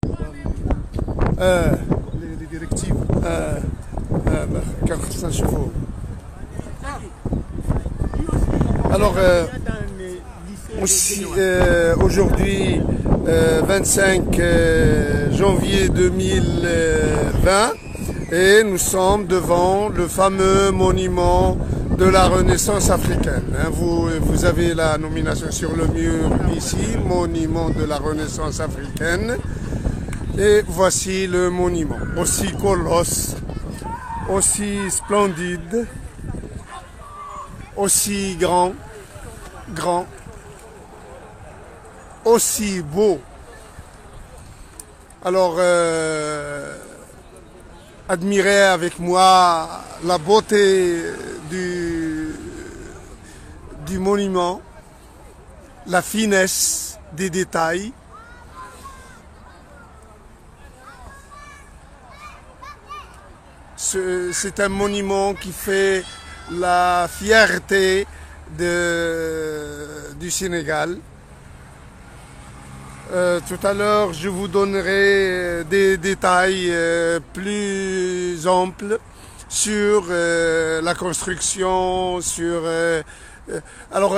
les directives. Alors, aujourd'hui, 25 janvier 2020, et nous sommes devant le fameux monument de la Renaissance africaine. Vous avez la nomination sur le mur ici, monument de la Renaissance africaine. Et voici le monument, aussi colosse, aussi splendide, aussi grand, aussi beau. Alors, admirez avec moi la beauté du monument, la finesse des détails. C'est un monument qui fait la fierté du Sénégal. Tout à l'heure, je vous donnerai des détails plus amples sur la construction, alors,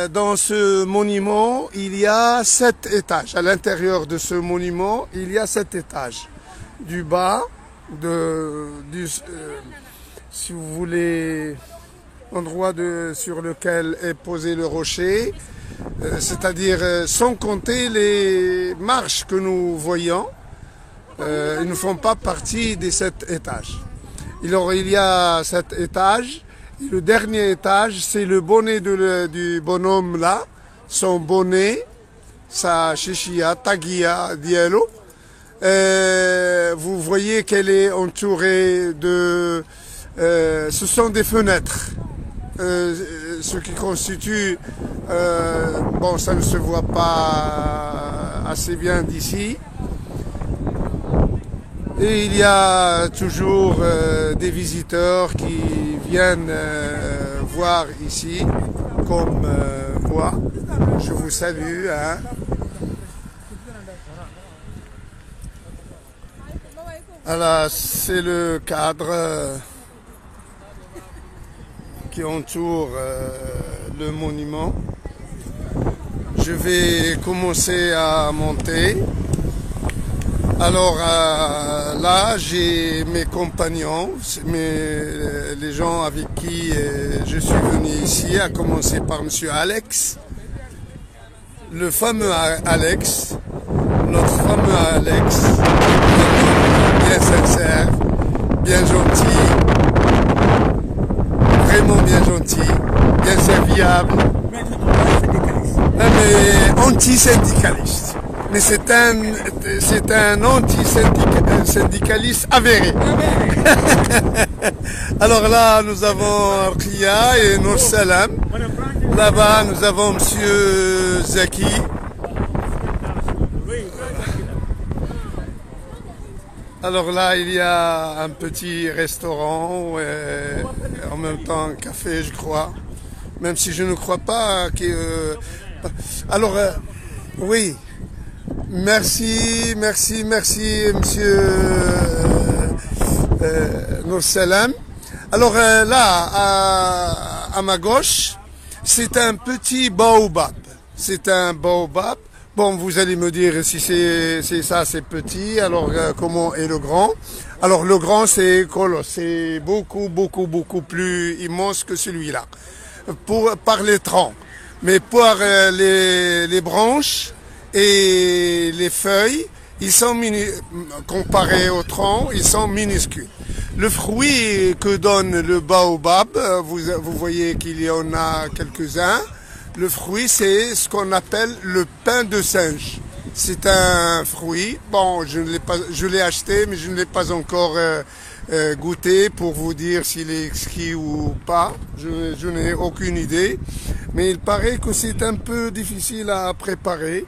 dans ce monument, il y a 7 étages. À l'intérieur de ce monument, il y a 7 étages. Du bas, si vous voulez, l'endroit sur lequel est posé le rocher, c'est-à-dire sans compter les marches que nous voyons, ils ne font pas partie des 7 étages. Alors, il y a 7 étages. Et le dernier étage, c'est le bonnet du bonhomme là, son bonnet, sa chichia, taguia diello. Vous voyez qu'elle est entourée de... ce sont des fenêtres, ce qui constitue... bon, ça ne se voit pas assez bien d'ici. Et il y a toujours des visiteurs qui viennent voir ici, comme moi. Je vous salue. Hein. Alors, c'est le cadre qui entoure le monument. Je vais commencer à monter. Alors là, j'ai mes compagnons, les gens avec qui je suis venu ici, à commencer par monsieur Alex, le fameux Alex, notre fameux Alex, bien sincère, bien gentil, vraiment bien gentil, bien serviable, mais anti-syndicaliste. Mais c'est un anti-syndicaliste avéré. Alors là, nous avons Ria et Nour Salam. Là-bas, nous avons monsieur Zaki. Alors là, il y a un petit restaurant, en même temps un café, je crois. Même si je ne crois pas que... alors, oui. Merci, monsieur Nour Salam. Alors là, à ma gauche, c'est un petit baobab. C'est un baobab. Bon, vous allez me dire si c'est ça, c'est petit. Alors, comment est le grand? Alors, le grand, c'est colosse. C'est beaucoup plus immense que celui-là. Par les troncs. Mais par les branches et les feuilles, ils sont comparés au tronc, ils sont minuscules. Le fruit que donne le baobab, vous voyez qu'il y en a quelques-uns. Le fruit, c'est ce qu'on appelle le pain de singe. C'est un fruit. Bon, je l'ai acheté, mais je ne l'ai pas encore goûté pour vous dire s'il est exquis ou pas. Je n'ai aucune idée. Mais il paraît que c'est un peu difficile à préparer.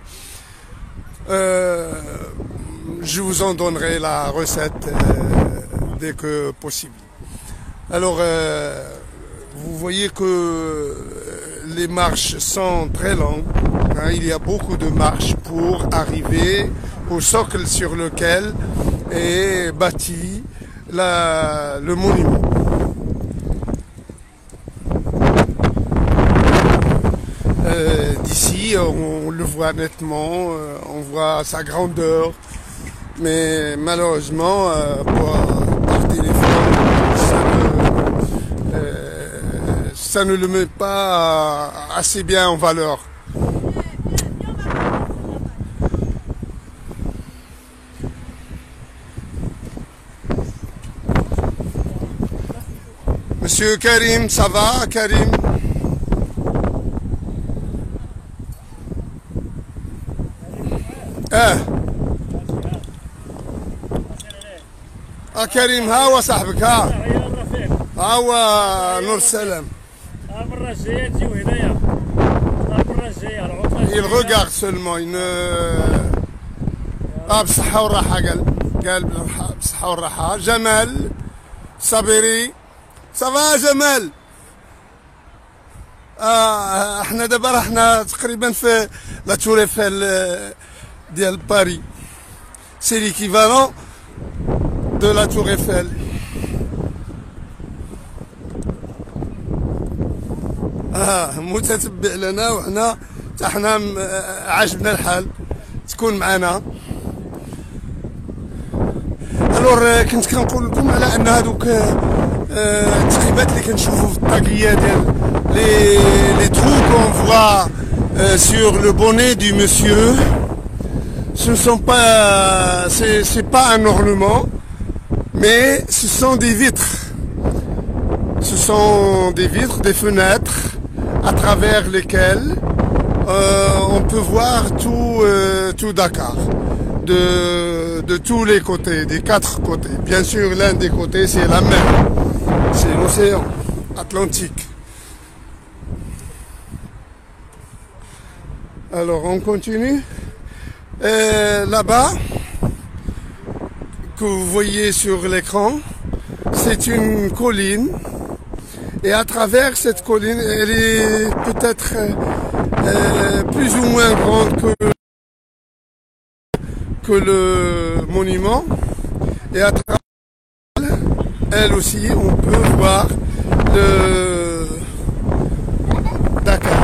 Je vous en donnerai la recette dès que possible. Alors, vous voyez que les marches sont très longues. Hein, il y a beaucoup de marches pour arriver au socle sur lequel est bâti le monument. D'ici, on le voit nettement, on voit sa grandeur, mais malheureusement, par téléphone, ça ne le met pas assez bien en valeur. Monsieur Karim, ça va, Karim? كريم هاو صاحبك ها هاو نور السلام المره الجايه تجيو هنايا المره الجايه العطله il regarde seulement بالصحة والراحة قال بالصحة والراحة جمال صابري صافا جمال احنا دابا رحنا تقريبا في لا تور ايفل ديال باري سي ليكيفالون de la tour Eiffel. متتبع لنا وحنا حنا عجبنا الحال تكون معنا. الور كنت كنقول لكم على ان هذوك التقيبات اللي كنشوفوا في الطاقيه ديال les trous qu'on voit sur le bonnet du monsieur, ce ne sont pas c'est pas un ornement, mais ce sont des vitres. Ce sont des vitres, des fenêtres à travers lesquelles on peut voir tout Dakar, de tous les côtés, des 4 côtés. Bien sûr, l'un des côtés, c'est la mer, c'est l'océan Atlantique. Alors, on continue. Là-bas, que vous voyez sur l'écran, c'est une colline, et à travers cette colline, elle est peut-être plus ou moins grande que le monument, et à travers elle aussi on peut voir le Dakar.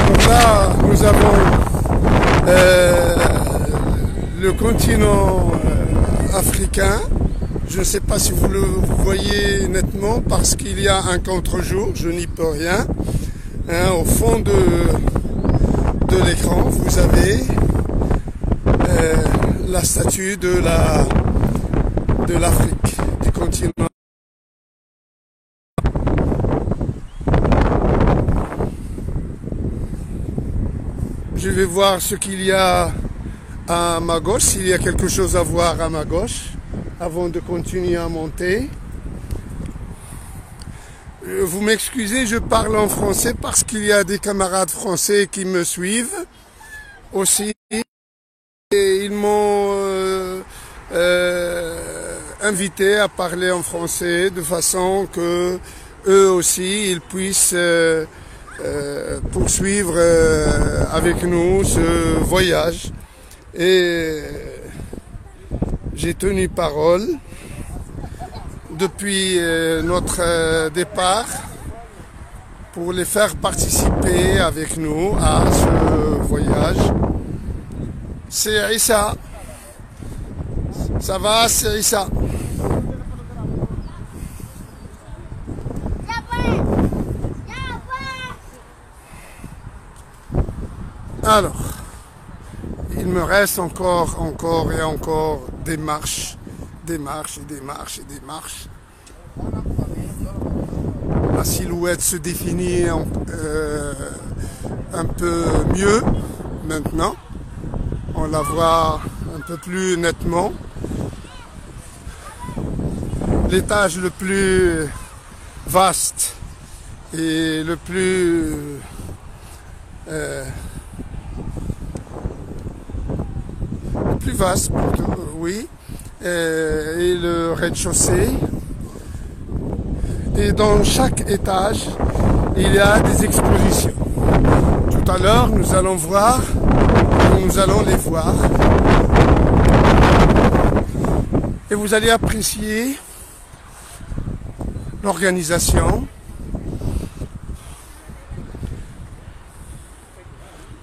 Donc là nous avons le continent africain. Je ne sais pas si vous le voyez nettement parce qu'il y a un contre-jour, je n'y peux rien. Au fond de l'écran, vous avez la statue de l'Afrique, du continent. Je vais voir ce qu'il y a à ma gauche, s'il y a quelque chose à voir à ma gauche, avant de continuer à monter. Vous m'excusez, je parle en français parce qu'il y a des camarades français qui me suivent aussi. Et ils m'ont invité à parler en français de façon que eux aussi ils puissent poursuivre avec nous ce voyage. Et j'ai tenu parole depuis notre départ pour les faire participer avec nous à ce voyage. C'est Issa. Ça va, c'est Issa. Alors, il me reste encore et encore des marches, et des marches. La silhouette se définit un peu mieux maintenant. On la voit un peu plus nettement. L'étage le plus vaste et le plus vaste, oui, et le rez-de-chaussée. Et dans chaque étage, il y a des expositions. Tout à l'heure, nous allons voir Nous allons les voir. Et vous allez apprécier l'organisation.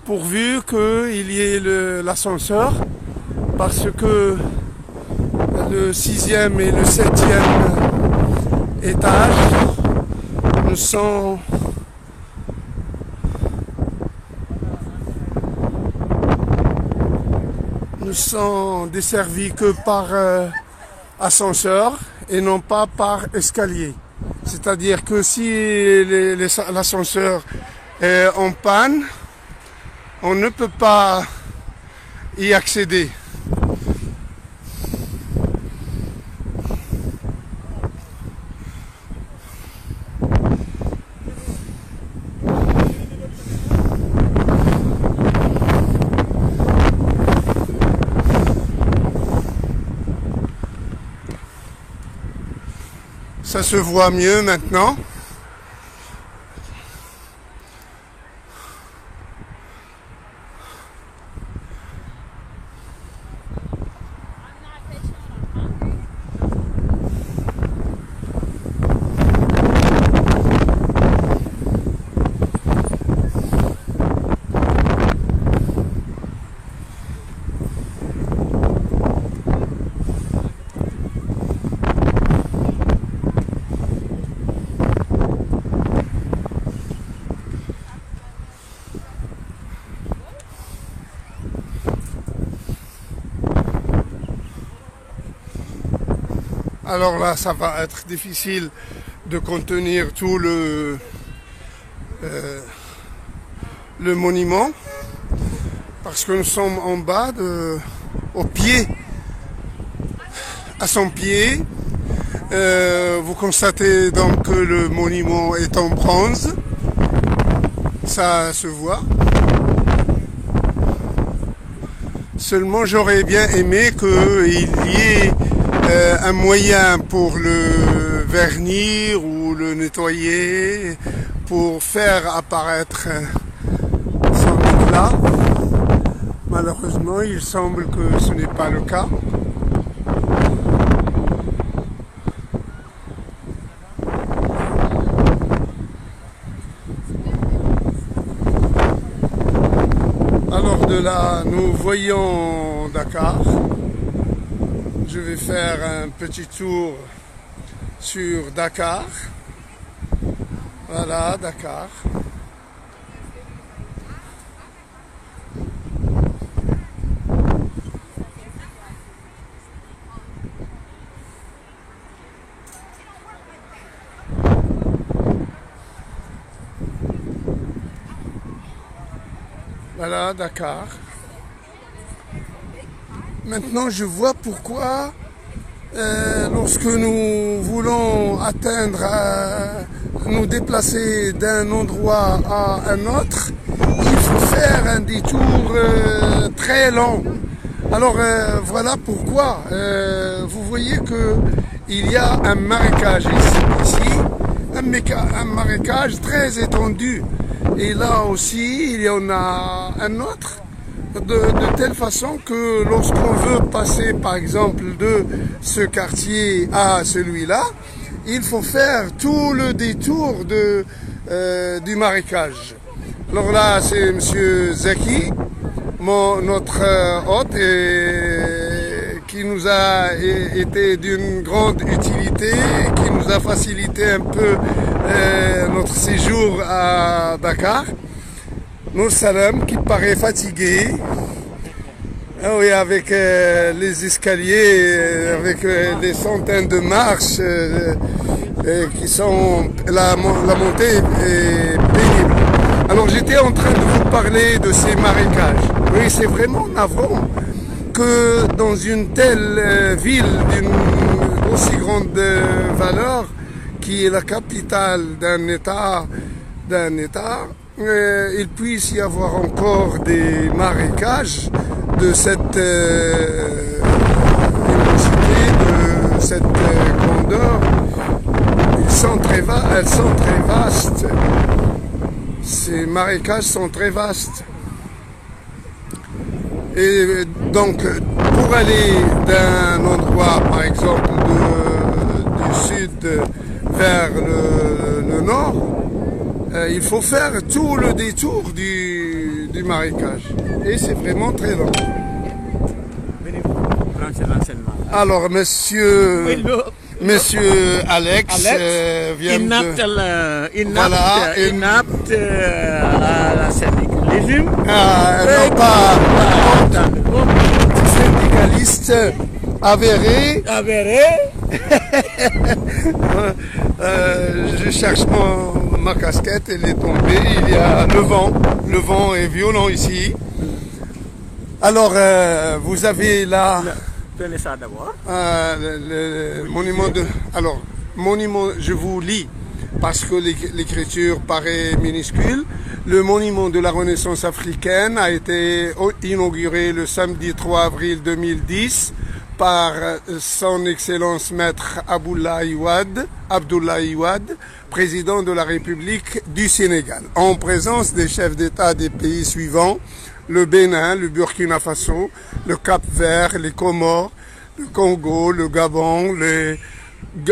Pourvu qu'il y ait l'ascenseur, parce que le 6e et le 7e étage ne sont desservis que par ascenseur et non pas par escalier. C'est-à-dire que si l'ascenseur est en panne, on ne peut pas y accéder. Ça se voit mieux maintenant. Alors là, ça va être difficile de contenir tout le monument, parce que nous sommes en bas, au pied, à son pied. Vous constatez donc que le monument est en bronze, ça se voit. Seulement, j'aurais bien aimé qu'il y ait un moyen pour le vernir ou le nettoyer, pour faire apparaître son éclat. Malheureusement, il semble que ce n'est pas le cas. Alors de là, nous voyons Dakar. Je vais faire un petit tour sur Dakar. Voilà, Dakar. Voilà, Dakar. Maintenant, je vois pourquoi, lorsque nous voulons nous déplacer d'un endroit à un autre, il faut faire un détour très long. Alors, voilà pourquoi. Vous voyez qu'il y a un marécage ici, un marécage très étendu. Et là aussi, il y en a un autre. De telle façon que lorsqu'on veut passer par exemple de ce quartier à celui-là, il faut faire tout le détour du marécage. Alors là, c'est Monsieur Zaki, notre hôte, qui nous a été d'une grande utilité, qui nous a facilité un peu notre séjour à Dakar. Nous Salam, qui paraît fatigué, ah oui, avec les escaliers, avec des centaines de marches qui sont... La montée est pénible. Alors j'étais en train de vous parler de ces marécages. Oui, c'est vraiment navrant que dans une telle ville d'une aussi grande valeur, qui est la capitale d'un État, il puisse y avoir encore des marécages de cette immensité, de cette grandeur. Elles sont très vastes. Ces marécages sont très vastes. Et donc, pour aller d'un endroit, par exemple, du sud vers le nord, il faut faire tout le détour du marécage. Et c'est vraiment très long. Alors, monsieur Alex vient non pas syndicaliste avéré. Je cherche ma casquette, elle est tombée. Il y a le vent. Le vent est violent ici. Alors, vous avez là Prenez ça d'abord. le monument de... Alors, monument, je vous lis parce que l'écriture paraît minuscule. Le monument de la Renaissance africaine a été inauguré le samedi 3 avril 2010 par son Excellence Maître Abdoulaye Wade, président de la République du Sénégal, en présence des chefs d'État des pays suivants: le Bénin, le Burkina Faso, le Cap-Vert, les Comores, le Congo, le Gabon,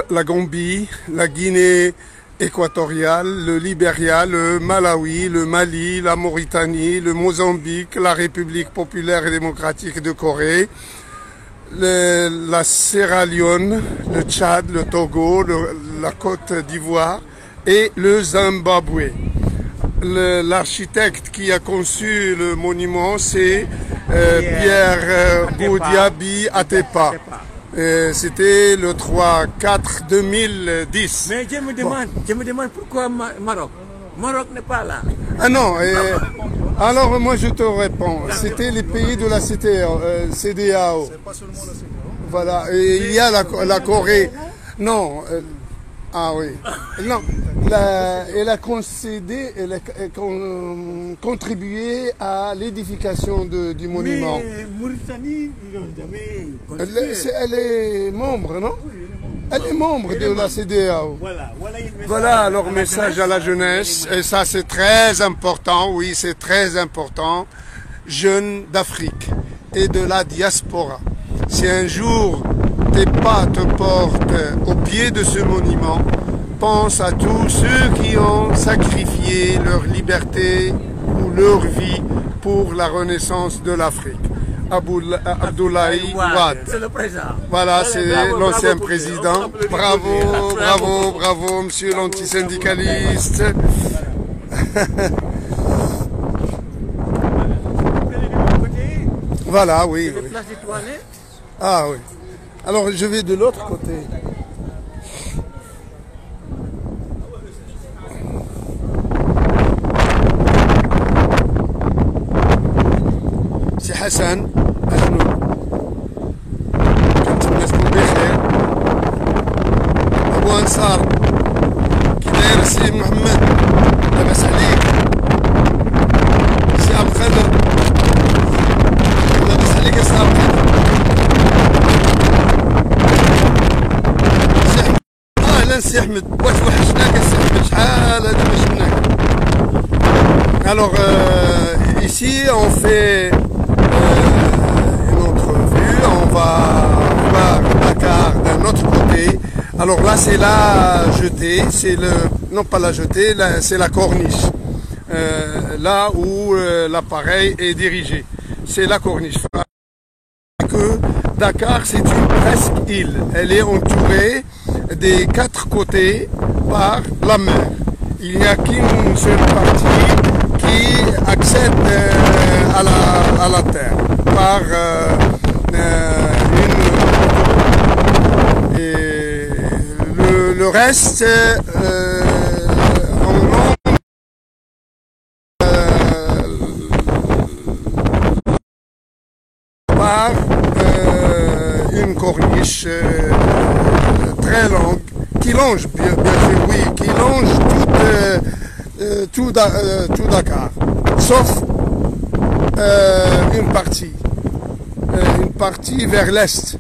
la Gambie, la Guinée équatoriale, le Libéria, le Malawi, le Mali, la Mauritanie, le Mozambique, la République populaire et démocratique de Corée, la Sierra Leone, le Tchad, le Togo, la Côte d'Ivoire et le Zimbabwe. L'architecte qui a conçu le monument, c'est Pierre Boudiaby Atepa. C'était le 3-4 2010. Mais je me demande pourquoi Maroc. Maroc n'est pas là. Ah non, alors moi je te réponds. C'était les pays de la CEDEAO. C'est pas seulement la CEDEAO. Voilà, et il y a la Corée. Non, ah oui. Non, elle a concédé, elle a contribué à l'édification du monument. Mais Mauritanie, ils n'ont jamais contribué. Elle est membre, non? Elle est membre de la CEDEAO. Voilà, alors message à la jeunesse, et ça c'est très important, oui c'est très important, jeunes d'Afrique et de la diaspora. Si un jour tes pas te portent au pied de ce monument, pense à tous ceux qui ont sacrifié leur liberté ou leur vie pour la renaissance de l'Afrique. Abdoulaye Wade. C'est le président. Voilà, c'est l'ancien président. Bravo, monsieur l'antisyndicaliste. Voilà, oui. Ah oui. Alors je vais de l'autre côté. C'est Hassan. كنت الناس تكون بخير. أبو أنصار كي داير سي محمد لاباس عليك. سي أبو خضر لاباس عليك يا سي أبو خضر. سي أحمد أهلا سي أحمد واش وحشناك سي أحمد شحال هذا ما شفناك. Alors ici on fait une autre vue, on va voir Dakar d'un autre côté. Alors là c'est la jetée, c'est non pas la jetée, c'est la corniche, là où l'appareil est dirigé, c'est la corniche. Que Dakar c'est une presque île, elle est entourée des quatre côtés par la mer. Il n'y a qu'une seule partie qui accède à la terre par et le reste en long par une corniche très longue qui longe bien sûr, oui, qui longe tout Dakar, sauf une partie vers l'est.